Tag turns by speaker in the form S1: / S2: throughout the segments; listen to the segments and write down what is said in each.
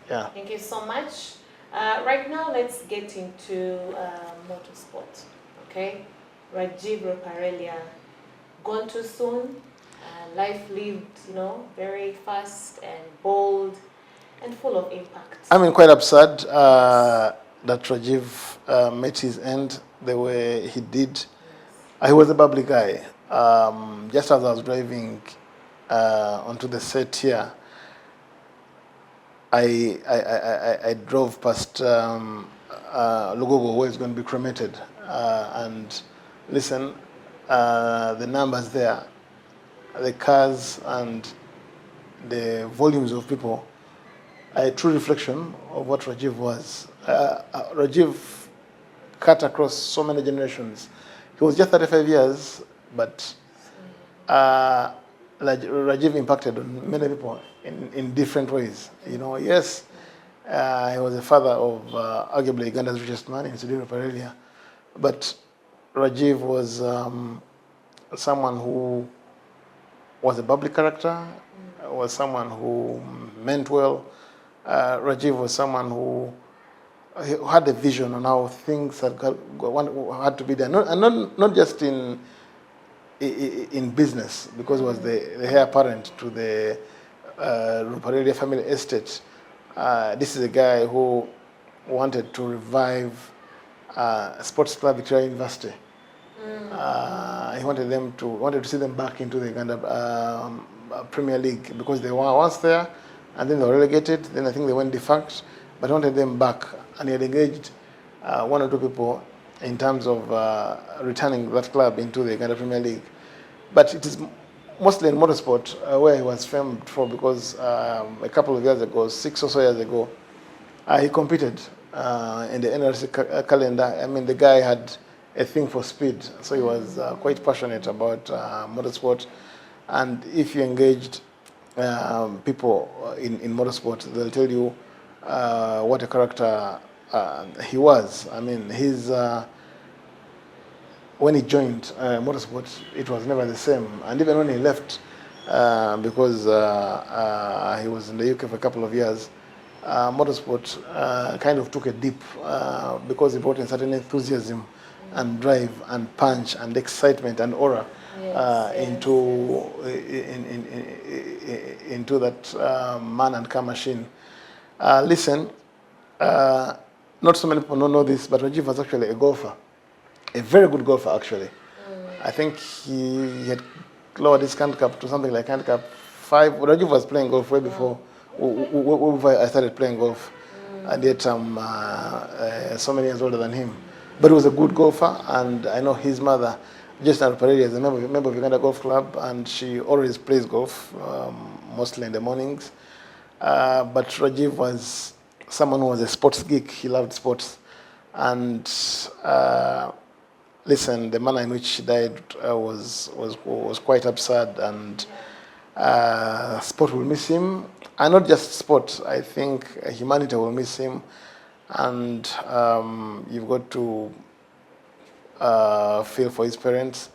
S1: Yeah.
S2: Thank you so much. Right now, let's get into motorsport. Okay, Rajiv Ruparelia, gone too soon. Life lived, very fast and bold and full of impact.
S1: I mean, quite absurd that Rajiv met his end the way he did.
S2: Yes.
S1: He was a bubbly guy. Just as I was driving onto the set here, I drove past Lugogo, where it's going to be cremated. And listen, the numbers there, the cars and the volumes of people, a true reflection of what Rajiv was. Rajiv cut across so many generations. He was just 35 years, but Rajiv impacted on many people in different ways. Yes, he was the father of arguably Uganda's richest man in Ruparelia, but Rajiv was someone who was a bubbly character, was someone who meant well. Rajiv was someone who had a vision on how things had to be done, not just in business, because he was the heir apparent to the Ruparelia family estate. This is a guy who wanted to revive Sports Club Victoria University. He wanted to see them back into the Uganda Premier League, because they were once there, and then they were relegated. Then I think they went defunct, but he wanted them back, and he had engaged one or two people in terms of returning that club into the Uganda Premier League. But it is mostly in motorsport where he was famed for, because a couple of years ago, 6 or so years ago, he competed in the NRC calendar. I mean, the guy had a thing for speed, so he was quite passionate about motorsport. And if you engaged people in motorsport, they'll tell you what a character he was. I mean, when he joined motorsport, it was never the same. And even when he left, because he was in the UK for a couple of years, motorsport kind of took a dip because he brought in certain enthusiasm and drive and punch and excitement and aura into that man and car machine. Listen, not so many people don't know this, but Rajiv was actually a golfer. A very good golfer, actually. I think he had lowered his handicap to something like handicap 5. Rajiv was playing golf way before, I started playing golf. And yet I'm so many years older than him. But he was a good golfer, and I know his mother, Jessica Ruparelia, is a member of Uganda Golf Club, and she always plays golf, mostly in the mornings. But Rajiv was someone who was a sports geek. He loved sports. And listen, the manner in which she died was quite absurd, and sport will miss him. And not just sport, I think humanity will miss him. And you've got to feel for his parents.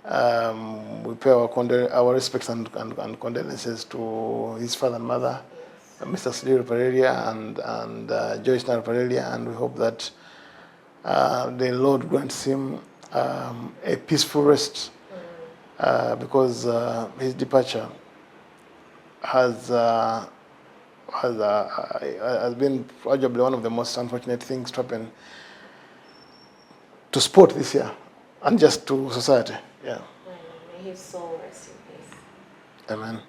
S1: We pay our respects and condolences to his father and mother, Mr. Sudi Ruparelia and Joyce Ruparelia, and we hope that the Lord grants him a peaceful rest, because his departure has been arguably one of the most unfortunate things to happen to sport this year, and just to society. Yeah.
S2: May his soul rest in peace.
S1: Amen.